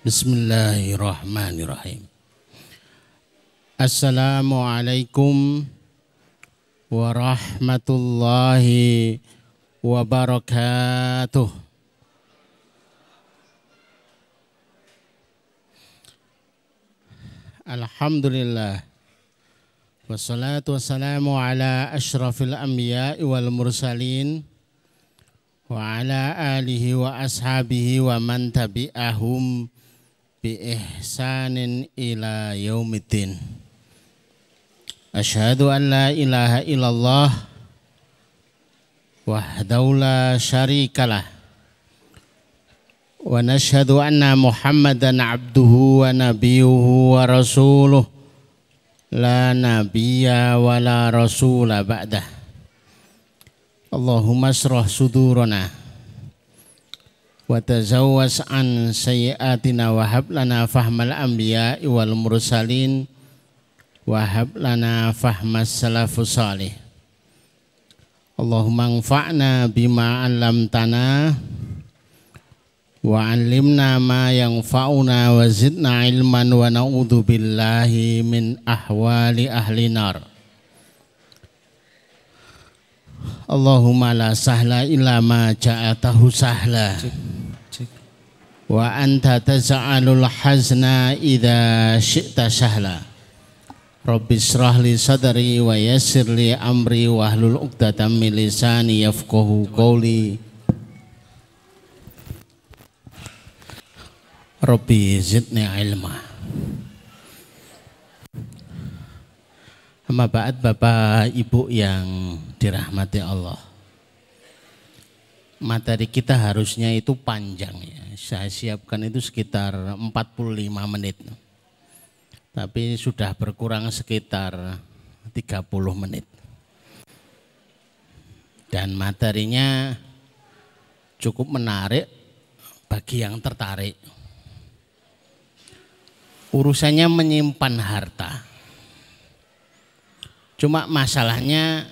Bismillahirrahmanirrahim. Assalamualaikum warahmatullahi wabarakatuh. Alhamdulillah. Wassalatu wassalamu ala asyrafil anbiya'i wal mursalin wa ala alihi wa ashabihi wa man tabi'ahum bi ihsanin ila yaumiddin. Asyhadu an la ilaha illallah wahdahu la syarikalah wa nashhadu anna Muhammadan abduhu wa nabiyuhu wa rasuluh la nabiyya wa la rasula ba'dah. Allahumma asrah sudurana wa tazawwas an sayyiatina wa hab lana fahmal anbiya'i wal mursalin wa hab lana fahmas salafus salih. Allahumma anfa'na bima 'allamtana wa 'allimna ma yanfa'una wa zidna ilman wa na'udzu billahi min ahwali ahli nar. Allahumma la sahla illa ma ja'atahu sahla wa anta taj'alul hazna idza syi'ta sahla. Rabbi shrah li sadri wa yassir li amri wahlul 'uqdatam min lisani yafqahu qawli. Rabbi zidni ilma. Amma ba'd, Bapak Ibu yang dirahmati Allah. Materi kita harusnya itu panjang ya. Saya siapkan itu sekitar 45 menit. Tapi sudah berkurang sekitar 30 menit. Dan materinya cukup menarik bagi yang tertarik. Urusannya menyimpan harta. Cuma masalahnya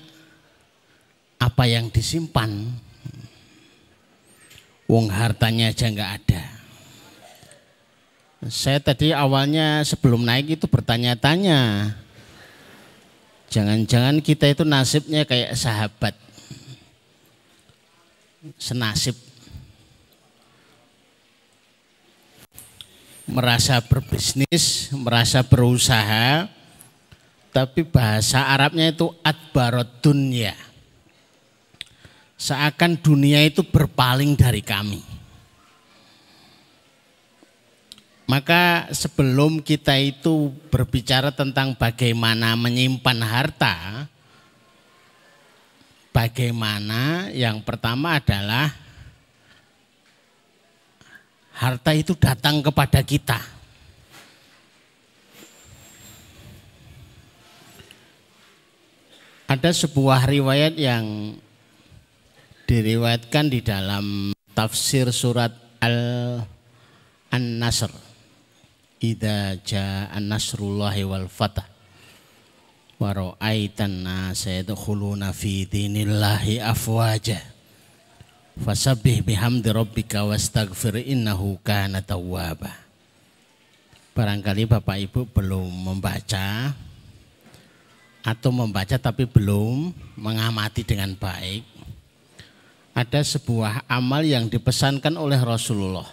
apa yang disimpan? Wong hartanya aja nggak ada. Saya tadi awalnya sebelum naik itu bertanya-tanya, jangan-jangan kita itu nasibnya kayak sahabat, senasib, merasa berbisnis, merasa berusaha, tapi bahasa Arabnya itu adbarod dunya. Seakan dunia itu berpaling dari kami. Maka sebelum kita itu berbicara tentang bagaimana menyimpan harta, bagaimana yang pertama adalah harta itu datang kepada kita. Ada sebuah riwayat yang diriwayatkan di dalam tafsir surat An-Nasr. Idza jaa nasrullahi wal fath wa ra'aitan nasa yadkhuluna fi dinillahi afwaja fasabbih bihamdi rabbika wastaghfir innahu kana tawwaba. Barangkali Bapak Ibu belum membaca atau membaca tapi belum mengamati dengan baik. Ada sebuah amal yang dipesankan oleh Rasulullah.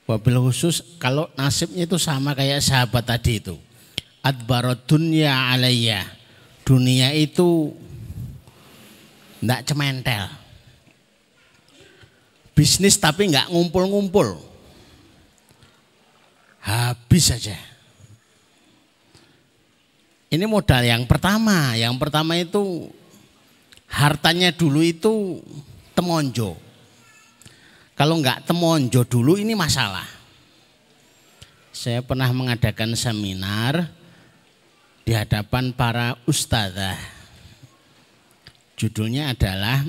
Wabil khusus kalau nasibnya itu sama kayak sahabat tadi itu. Adbarod dunya alayya. Dunia itu enggak cementel. Bisnis tapi enggak ngumpul-ngumpul. Habis saja. Ini modal yang pertama. Yang pertama itu hartanya dulu itu temonjo. Kalau enggak temonjo dulu ini masalah. Saya pernah mengadakan seminar di hadapan para ustadzah. Judulnya adalah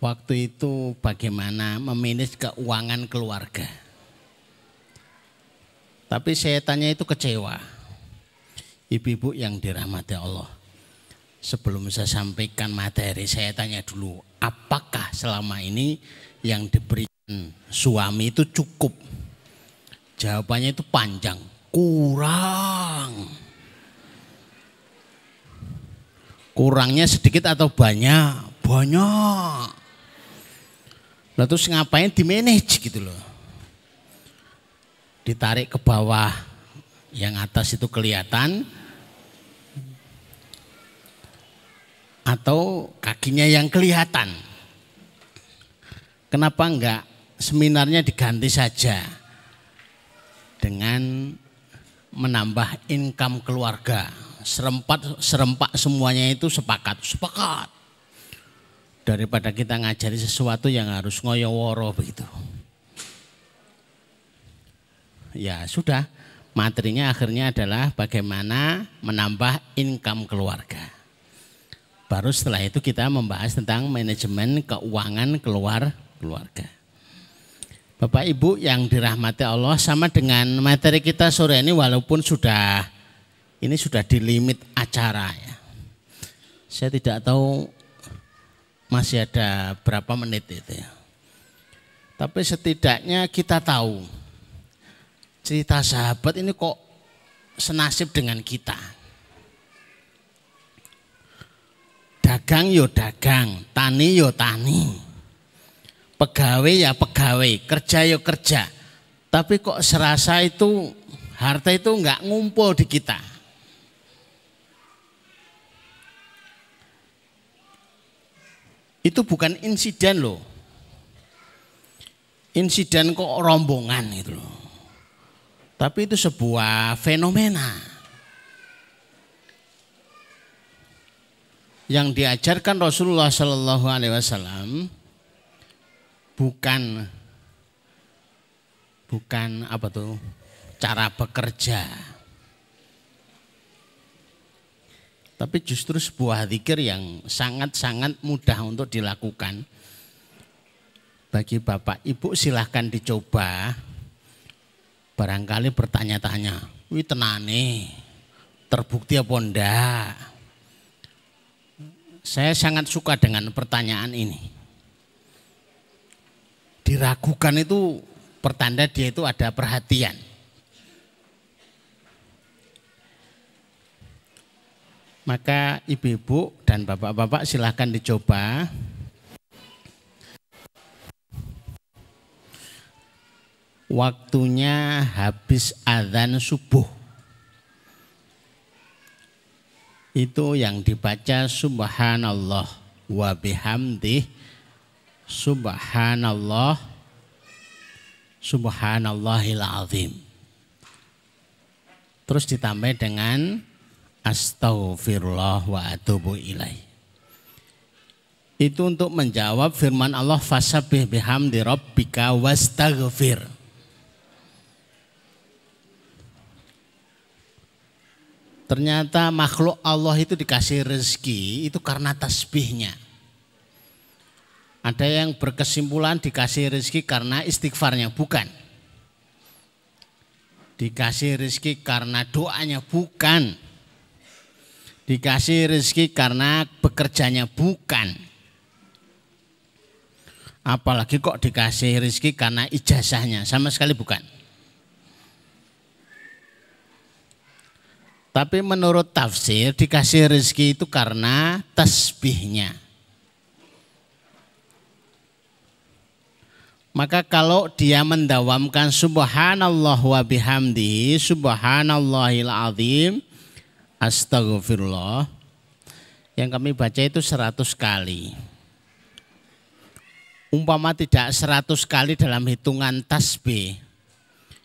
waktu itu bagaimana memanage keuangan keluarga. Tapi saya tanya itu kecewa. Ibu-ibu yang dirahmati Allah. Sebelum saya sampaikan materi, saya tanya dulu, apakah selama ini yang diberi suami itu cukup? Jawabannya itu panjang, kurang. Kurangnya sedikit atau banyak? Banyak. Lalu terus ngapain di-manage gitu loh. Ditarik ke bawah, yang atas itu kelihatan, atau kakinya yang kelihatan. Kenapa enggak seminarnya diganti saja dengan menambah income keluarga, serempak semuanya itu sepakat. Daripada kita ngajari sesuatu yang harus ngoyo-woro begitu. Ya sudah, materinya akhirnya adalah bagaimana menambah income keluarga. Baru setelah itu kita membahas tentang manajemen keuangan keluarga. Bapak Ibu yang dirahmati Allah, sama dengan materi kita sore ini walaupun sudah di limit acara ya. Saya tidak tahu masih ada berapa menit itu ya. Tapi setidaknya kita tahu cerita sahabat ini kok senasib dengan kita. Dagang yo dagang, tani yo tani, pegawai ya pegawai, kerja yo kerja. Tapi kok serasa itu harta itu enggak ngumpul di kita. Itu bukan insiden loh. Insiden kok rombongan itu loh. Tapi itu sebuah fenomena. Yang diajarkan Rasulullah Shallallahu Alaihi Wasallam bukan apa tuh cara bekerja, tapi justru sebuah zikir yang sangat-sangat mudah untuk dilakukan. Bagi Bapak Ibu silahkan dicoba. Barangkali bertanya-tanya, wih tenane terbukti apa enggak? Saya sangat suka dengan pertanyaan ini. Diragukan itu pertanda dia itu ada perhatian. Maka ibu-ibu dan bapak-bapak silahkan dicoba. Waktunya habis adzan subuh. Itu yang dibaca subhanallah wa bihamdih, subhanallah, subhanallahil azim. Terus ditambah dengan astaghfirullah wa atubu ilaih. Itu untuk menjawab firman Allah fasabbih bihamdi rabbika wastaghfir. Ternyata makhluk Allah itu dikasih rezeki itu karena tasbihnya. Ada yang berkesimpulan dikasih rezeki karena istighfarnya, bukan. Dikasih rezeki karena doanya, bukan. Dikasih rezeki karena bekerjanya, bukan. Apalagi kok dikasih rezeki karena ijazahnya, sama sekali bukan. Tapi menurut tafsir dikasih rezeki itu karena tasbihnya. Maka kalau dia mendawamkan subhanallah wa bihamdihi, subhanallahil azim, astagfirullah, yang kami baca itu 100 kali. Umpama tidak 100 kali dalam hitungan tasbih,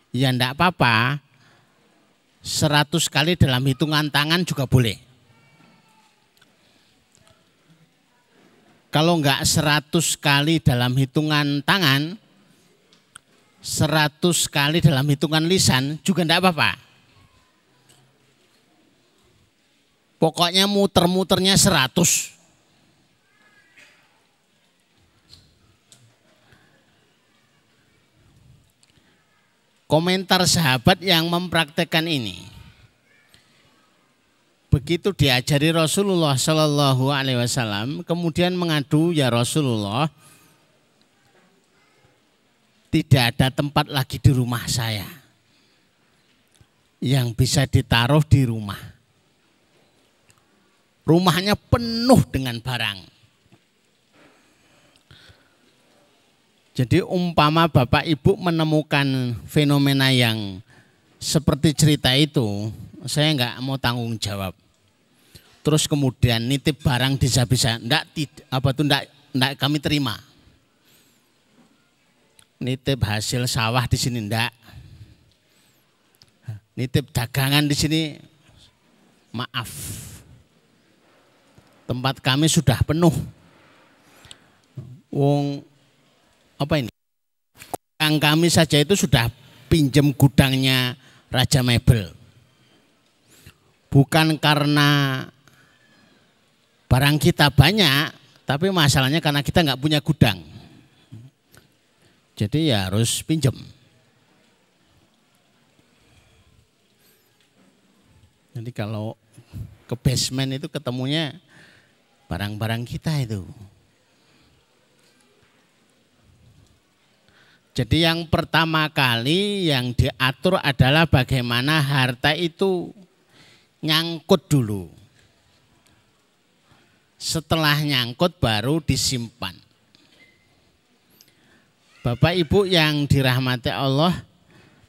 ya enggak apa-apa. 100 kali dalam hitungan tangan juga boleh. Kalau enggak 100 kali dalam hitungan tangan, 100 kali dalam hitungan lisan juga enggak apa-apa. Pokoknya muter-muternya 100. Komentar sahabat yang mempraktekkan ini. Begitu diajari Rasulullah Shallallahu Alaihi Wasallam, kemudian mengadu, ya Rasulullah, tidak ada tempat lagi di rumah saya yang bisa ditaruh di rumah. Rumahnya penuh dengan barang. Jadi umpama Bapak Ibu menemukan fenomena yang seperti cerita itu, saya nggak mau tanggung jawab. Terus kemudian nitip barang bisa-bisa, enggak kami terima. Nitip hasil sawah di sini enggak. Nitip dagangan di sini, maaf. Tempat kami sudah penuh. Apa ini? Gudang kami saja itu sudah pinjam gudangnya Raja Mebel. Bukan karena barang kita banyak, tapi masalahnya karena kita nggak punya gudang. Jadi ya harus pinjam. Jadi kalau ke basement itu ketemunya barang-barang kita itu. Jadi yang pertama kali yang diatur adalah bagaimana harta itu nyangkut dulu. Setelah nyangkut baru disimpan. Bapak Ibu yang dirahmati Allah,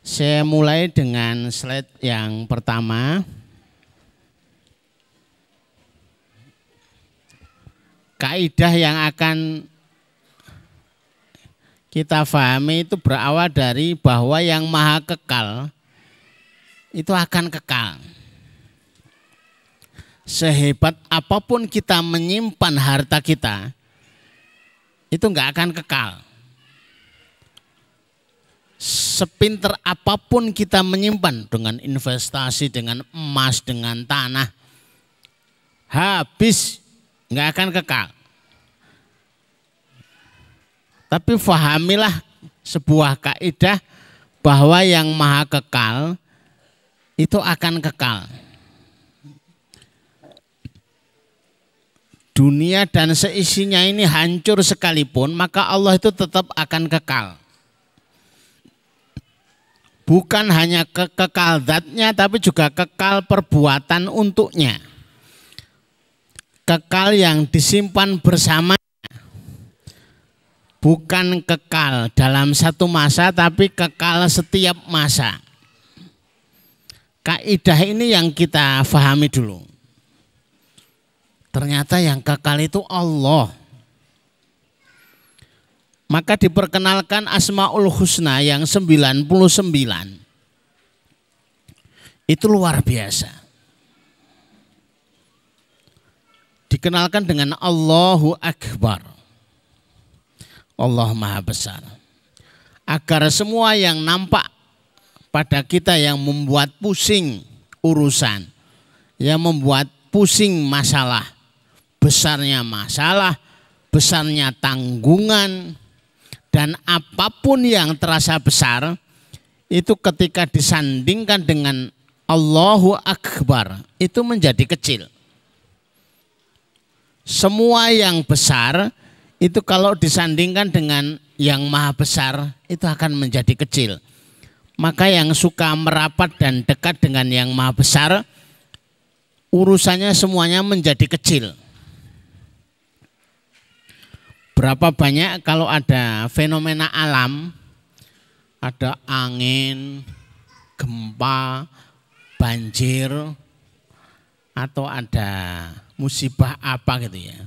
saya mulai dengan slide yang pertama. Kaidah yang akan kita pahami itu berawal dari bahwa yang maha kekal itu akan kekal. Sehebat apapun kita menyimpan harta kita, itu enggak akan kekal. Sepinter apapun kita menyimpan dengan investasi, dengan emas, dengan tanah, habis enggak akan kekal. Tapi fahamilah sebuah kaidah bahwa yang maha kekal itu akan kekal. Dunia dan seisinya ini hancur sekalipun, maka Allah itu tetap akan kekal. Bukan hanya kekal zatnya, tapi juga kekal perbuatan untuknya. Kekal yang disimpan bersama. Bukan kekal dalam satu masa, tapi kekal setiap masa. Kaidah ini yang kita fahami dulu. Ternyata yang kekal itu Allah. Maka diperkenalkan Asmaul Husna yang 99. Itu luar biasa. Dikenalkan dengan Allahu Akbar. Allah Maha Besar. Agar semua yang nampak pada kita yang membuat pusing urusan, yang membuat pusing masalah, besarnya masalah, besarnya tanggungan, dan apapun yang terasa besar, itu ketika disandingkan dengan Allahu Akbar, itu menjadi kecil. Semua yang besar, itu kalau disandingkan dengan yang maha besar, itu akan menjadi kecil. Maka yang suka merapat dan dekat dengan yang maha besar, urusannya semuanya menjadi kecil. Berapa banyak kalau ada fenomena alam, ada angin, gempa, banjir, atau ada musibah apa gitu ya.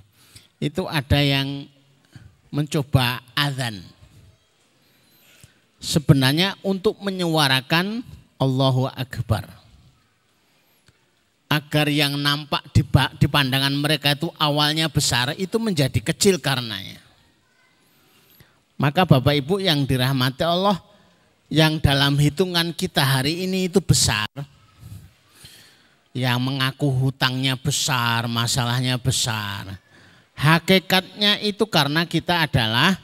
Itu ada yang mencoba azan. Sebenarnya untuk menyuarakan Allahu Akbar. Agar yang nampak di pandangan mereka itu awalnya besar, itu menjadi kecil karenanya. Maka Bapak Ibu yang dirahmati Allah, yang dalam hitungan kita hari ini itu besar, yang mengaku hutangnya besar, masalahnya besar, hakikatnya itu karena kita adalah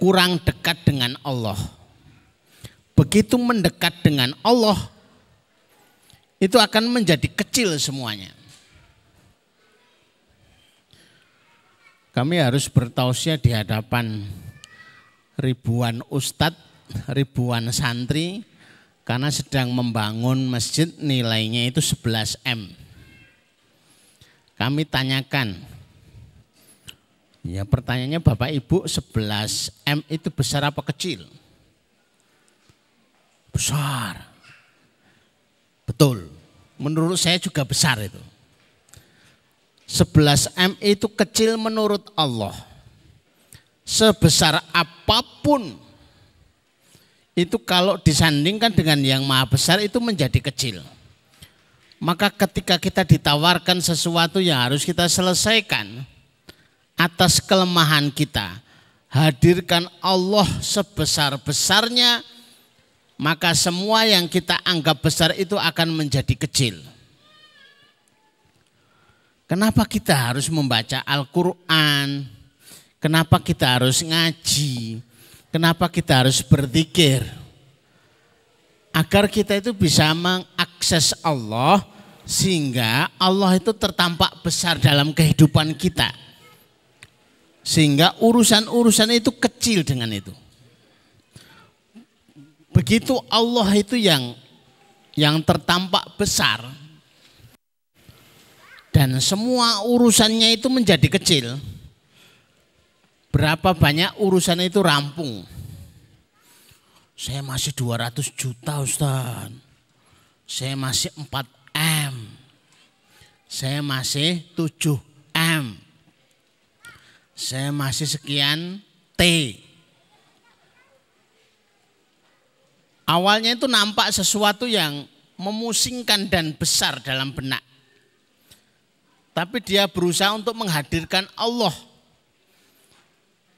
kurang dekat dengan Allah. Begitu mendekat dengan Allah, itu akan menjadi kecil semuanya. Kami harus bertausiah di hadapan ribuan ustadz, ribuan santri karena sedang membangun masjid nilainya itu 11 M. Kami tanyakan, ya pertanyaannya Bapak Ibu 11 M itu besar apa kecil? Besar. Betul, menurut saya juga besar itu. 11 M itu kecil menurut Allah. Sebesar apapun itu kalau disandingkan dengan yang maha besar itu menjadi kecil. Maka ketika kita ditawarkan sesuatu yang harus kita selesaikan atas kelemahan kita, hadirkan Allah sebesar-besarnya, maka semua yang kita anggap besar itu akan menjadi kecil. Kenapa kita harus membaca Al-Quran? Kenapa kita harus ngaji? Kenapa kita harus berzikir? Agar kita itu bisa mengakses Allah sehingga Allah itu tertampak besar dalam kehidupan kita. Sehingga urusan-urusan itu kecil dengan itu. Begitu Allah itu yang tertampak besar dan semua urusannya itu menjadi kecil. Berapa banyak urusan itu rampung. Saya masih 200 juta Ustaz. Saya masih 4 M. Saya masih 7 M. Saya masih sekian T. Awalnya itu nampak sesuatu yang memusingkan dan besar dalam benak. Tapi dia berusaha untuk menghadirkan Allah.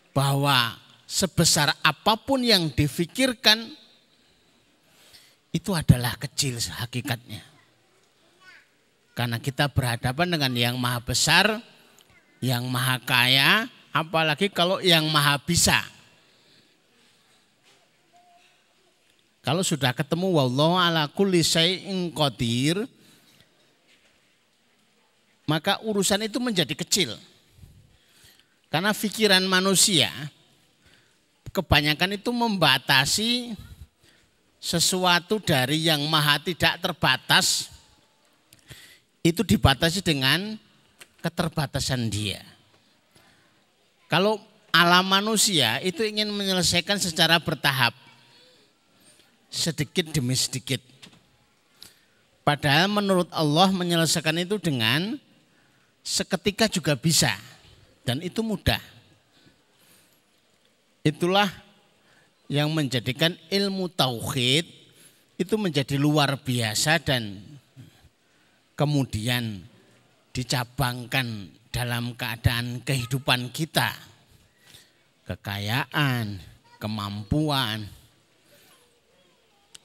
Bahwa sebesar apapun yang difikirkan itu adalah kecil hakikatnya. Karena kita berhadapan dengan yang maha besar, yang maha kaya, apalagi kalau yang maha bisa. Kalau sudah ketemu wallahu ala kulli syai'in qadir, maka urusan itu menjadi kecil. Karena pikiran manusia kebanyakan itu membatasi sesuatu dari yang maha tidak terbatas, itu dibatasi dengan keterbatasan dia. Kalau alam manusia itu ingin menyelesaikan secara bertahap, sedikit demi sedikit. Padahal menurut Allah menyelesaikan itu dengan seketika juga bisa. Dan itu mudah. Itulah yang menjadikan ilmu tauhid itu menjadi luar biasa dan kemudian dicabangkan dalam keadaan kehidupan kita. Kekayaan, kemampuan.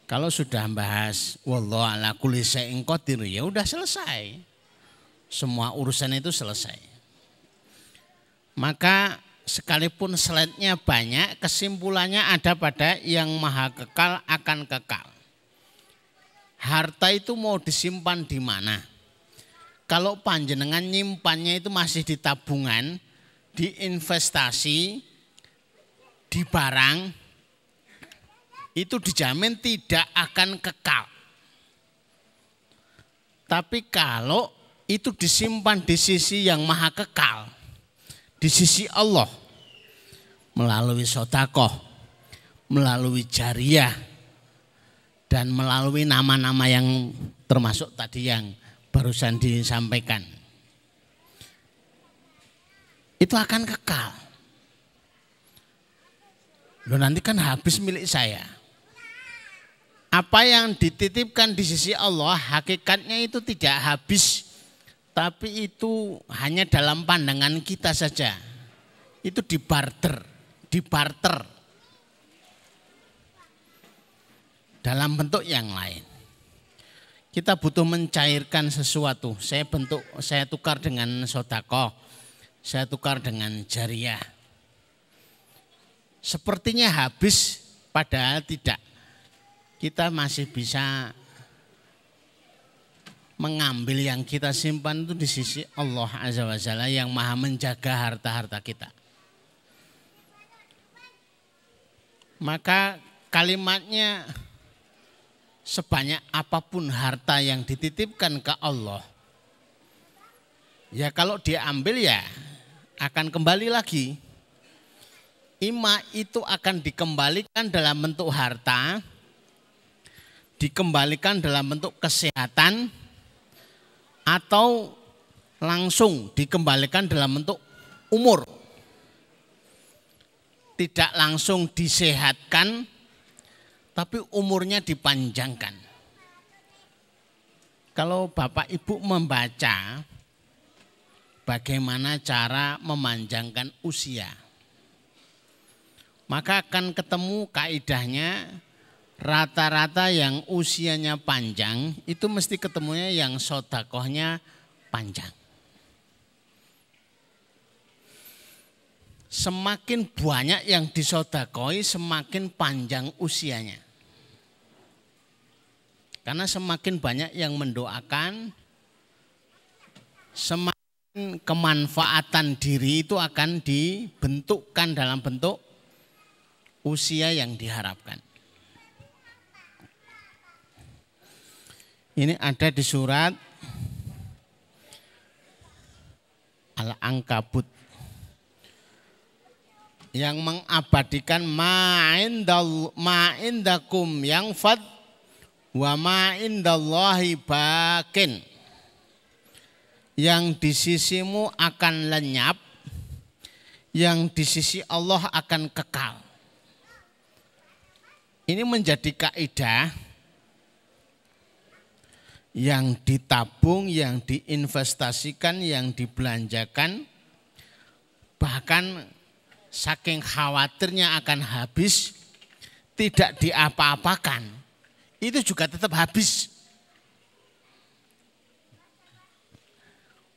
Kalau sudah bahas wallahu ala kulli syai'in qadir, ya udah selesai. Semua urusan itu selesai. Maka sekalipun slide-nya banyak, kesimpulannya ada pada yang maha kekal akan kekal. Harta itu mau disimpan di mana? Kalau panjenengan nyimpannya itu masih di tabungan, di investasi, di barang, itu dijamin tidak akan kekal. Tapi kalau itu disimpan di sisi yang maha kekal, di sisi Allah, melalui sedekah, melalui jariyah, dan melalui nama-nama yang termasuk tadi yang barusan disampaikan, itu akan kekal. Loh, nanti kan habis milik saya. Apa yang dititipkan di sisi Allah hakikatnya itu tidak habis. Tapi itu hanya dalam pandangan kita saja. Itu dibarter dalam bentuk yang lain. Kita butuh mencairkan sesuatu. Saya tukar dengan sedekah, saya tukar dengan jariyah. Sepertinya habis, padahal tidak. Kita masih bisa mengambil yang kita simpan itu di sisi Allah Azza wa Jalla yang maha menjaga harta-harta kita. Maka kalimatnya sebanyak apapun harta yang dititipkan ke Allah, ya kalau diambil ya akan kembali lagi. Ima itu akan dikembalikan dalam bentuk harta, dikembalikan dalam bentuk kesehatan, atau langsung dikembalikan dalam bentuk umur. Tidak langsung disehatkan, tapi umurnya dipanjangkan. Kalau Bapak Ibu membaca bagaimana cara memanjangkan usia, maka akan ketemu kaidahnya rata-rata yang usianya panjang itu mesti ketemunya yang sodakohnya panjang. Semakin banyak yang disodakoi, semakin panjang usianya. Karena semakin banyak yang mendoakan, semakin kemanfaatan diri itu akan dibentukkan dalam bentuk usia yang diharapkan. Ini ada di surat Al-Ankabut yang mengabadikan ma'indakum yang fad wa ma'indallahi bakin. Yang di sisimu akan lenyap, yang di sisi Allah akan kekal. Ini menjadi kaidah yang ditabung, yang diinvestasikan, yang dibelanjakan, bahkan saking khawatirnya akan habis, tidak diapa-apakan, itu juga tetap habis.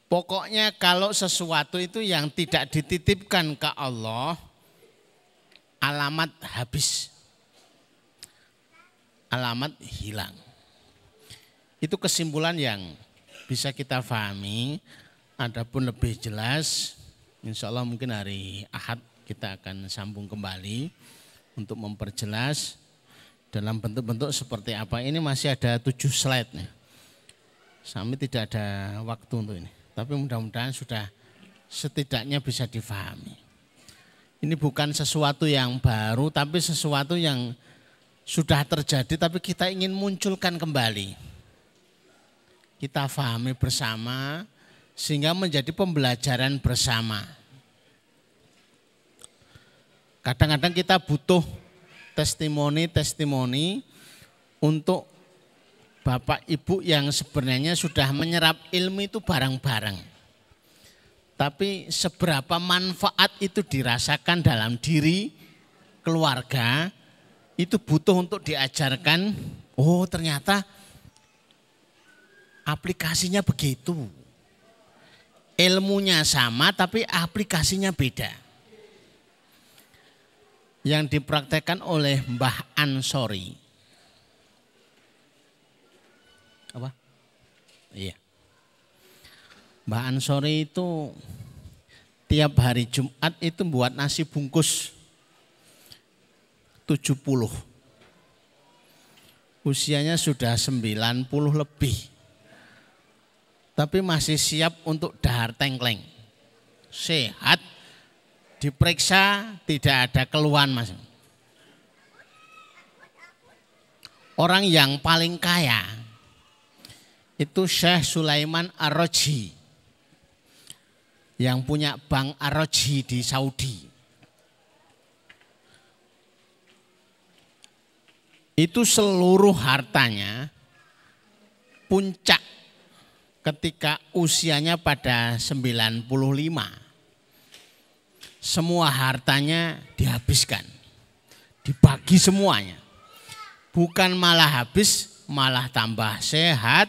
Pokoknya kalau sesuatu itu yang tidak dititipkan ke Allah, alamat habis, alamat hilang. Itu kesimpulan yang bisa kita pahami. Adapun lebih jelas, insya Allah mungkin hari Ahad kita akan sambung kembali untuk memperjelas dalam bentuk-bentuk seperti apa. Ini masih ada 7 slide nih. Kami tidak ada waktu untuk ini. Tapi mudah-mudahan sudah setidaknya bisa difahami. Ini bukan sesuatu yang baru, tapi sesuatu yang sudah terjadi, tapi kita ingin munculkan kembali. Kita pahami bersama, sehingga menjadi pembelajaran bersama. Kadang-kadang kita butuh testimoni untuk Bapak Ibu yang sebenarnya sudah menyerap ilmu itu bareng-bareng. Tapi seberapa manfaat itu dirasakan dalam diri keluarga, itu butuh untuk diajarkan, oh ternyata aplikasinya begitu. Ilmunya sama tapi aplikasinya beda. Yang dipraktekkan oleh Mbah Ansori. Apa? Iya. Mbah Ansori itu tiap hari Jumat itu buat nasi bungkus 70. Usianya sudah 90 lebih. Tapi masih siap untuk dahar tengkleng. Sehat, diperiksa tidak ada keluhan Mas. Orang yang paling kaya itu Syekh Sulaiman Ar-Raji yang punya bank Ar-Raji di Saudi. Itu seluruh hartanya puncak ketika usianya pada 95. Semua hartanya dihabiskan, dibagi semuanya. Bukan malah habis, malah tambah sehat,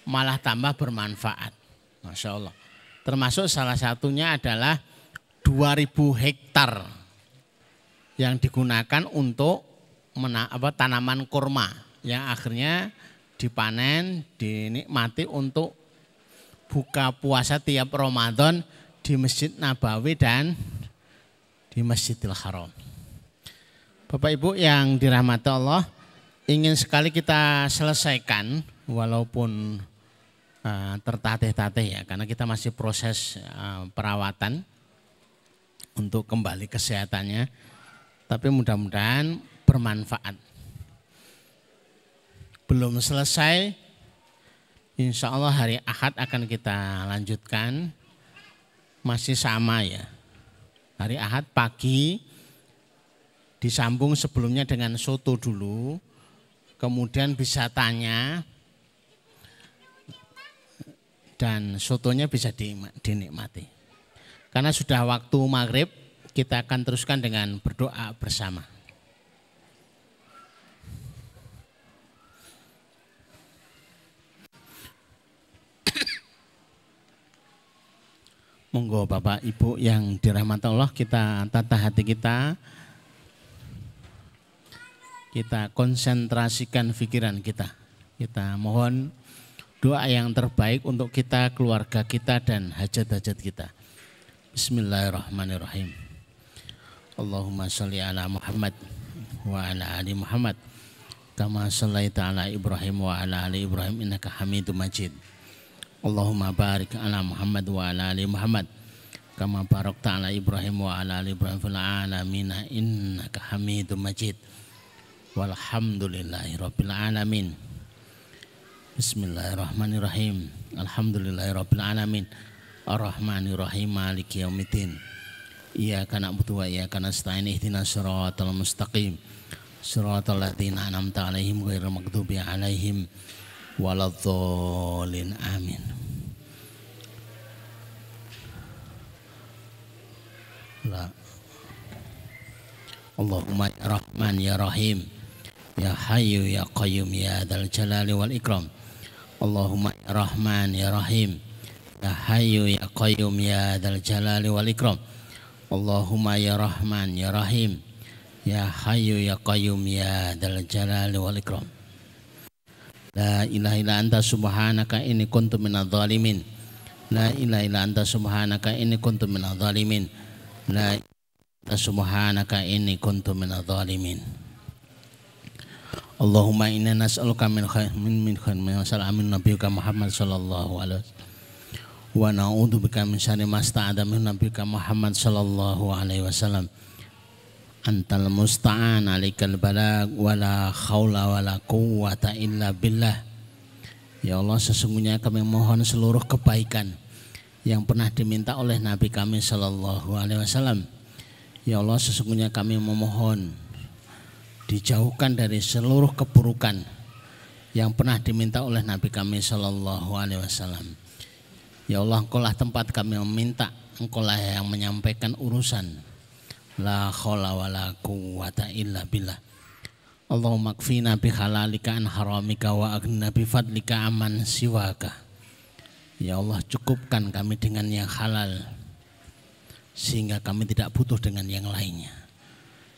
malah tambah bermanfaat. Masya Allah. Termasuk salah satunya adalah 2000 hektar yang digunakan untuk tanaman kurma yang akhirnya dipanen, dinikmati untuk buka puasa tiap Ramadan di Masjid Nabawi dan di Masjidil Haram. Bapak Ibu yang dirahmati Allah, ingin sekali kita selesaikan walaupun tertatih-tatih ya, karena kita masih proses perawatan untuk kembali kesehatannya, tapi mudah-mudahan bermanfaat. Belum selesai, insya Allah hari Ahad akan kita lanjutkan, masih sama ya. Hari Ahad pagi disambung sebelumnya dengan soto dulu, kemudian bisa tanya, dan sotonya bisa dinikmati. Karena sudah waktu maghrib, kita akan teruskan dengan berdoa bersama. Monggo Bapak Ibu yang dirahmati Allah, kita tata hati kita konsentrasikan pikiran kita. Kita mohon doa yang terbaik untuk kita, keluarga kita, dan hajat-hajat kita. Bismillahirrahmanirrahim. Allahumma sholli ala Muhammad wa ala ali Muhammad kama shallaita ala Ibrahim wa ala ali Ibrahim innaka Hamidum Majid. Allahumma barik ala Muhammad wa ala ali Muhammad kama barakta ala Ibrahim wa ala ali Ibrahim fil alamin innaka Hamidum Majid. Walhamdulillahi rabbil alamin. Bismillahirrahmanirrahim. Alhamdulillahi rabbil alamin. Ar-Rahmanir-Rahim Maliki yaumiddin. Iyyaka na'budu wa iyyaka nasta'in ihdinas siratal mustaqim. Siratal ladzina an'amta 'alaihim ghairil maghdubi 'alaihim waladhdallin. Amin. La. Allahumma ya Rahman ya Rahim ya Hayyu ya Qayyum ya Dzal Jalali wal Ikram. Allahumma ya Rahman ya Rahim ya Hayyu ya Qayyum ya Dzal Jalali wal Ikram. Allahumma ya Rahman ya Rahim ya Hayyu ya Qayyum ya Dzal Jalali wal Ikram. La ilaha illa anta subhanaka inni kuntu minadh dhalimin. La ilaha illa anta subhanaka inni kuntu minadh dhalimin. La ilaha subhanaka inni kuntu minadh dhalimin. Allahumma inna nas'aluka min khairin min salamin nabiyyika Muhammad sallallahu alaihi wasallam wa na'udzubika min syarri ma sta'adha min nabiyyika Muhammad sallallahu alaihi wasallam. Antal musta'an alaikal balag wala khawla wala quwwata illa billah. Ya Allah, sesungguhnya kami mohon seluruh kebaikan yang pernah diminta oleh Nabi kami sallallahu alaihi wasallam. Ya Allah, sesungguhnya kami memohon dijauhkan dari seluruh keburukan yang pernah diminta oleh Nabi kami sallallahu alaihi wasallam. Ya Allah, Engkaulah tempat kami meminta, Engkaulah yang menyampaikan urusan. La haula wala quwwata illa billah. Allahumma kfina bi halalika an haramika wa aghnina bi fadlika aman siwaka. Ya Allah, cukupkan kami dengan yang halal sehingga kami tidak butuh dengan yang lainnya.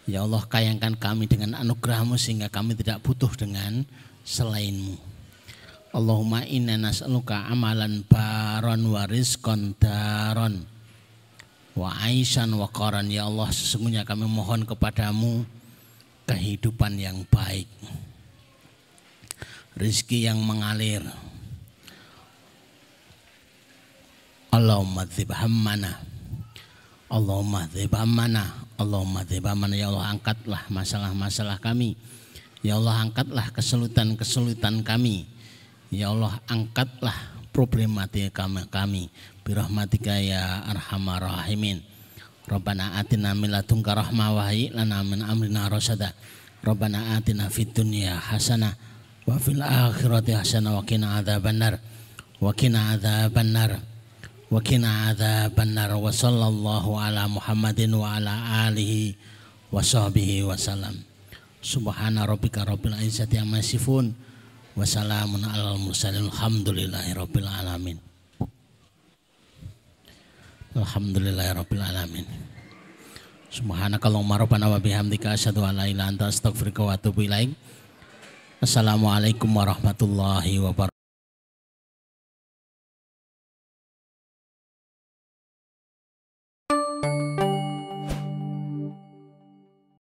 Ya Allah, kayangkan kami dengan anugerah-Mu sehingga kami tidak butuh dengan selain-Mu. Allahumma inna nas'aluka amalan baron wa rizqan daron wa aisan wa qaran. Ya Allah, sesungguhnya kami mohon kepadamu kehidupan yang baik, rezeki yang mengalir. Allahumma dzib hammana, Allahumma dzib hammana, Allahumma dzib hammana. Ya Allah, angkatlah masalah-masalah kami. Ya Allah, angkatlah kesulitan-kesulitan kami. Ya Allah, angkatlah problematika kami. Birahmatika ya arhamar rahimin. Rabbana atina min ladunka rahmah wa hayyi lana min amrina rasyada. Rabbana atina fid dunya hasanah wa fil akhirati hasanah wa qina adzabannar. Wa qina adzabannar. Wa qina adzabannar. Wa sallallahu ala Muhammadin wa ala alihi wa sahbihi wa salam. Subhana rabbika rabbil izzati amma yasifun wa salamun alal mursalin. Alhamdulillahi rabbil alamin. Alhamdulillahirabbil alamin. Subhanakallahumma rabbana wa bihamdika asyhadu an la ilaha illa anta astaghfiruka wa atubu ilaik. Assalamualaikum warahmatullahi wabarakatuh.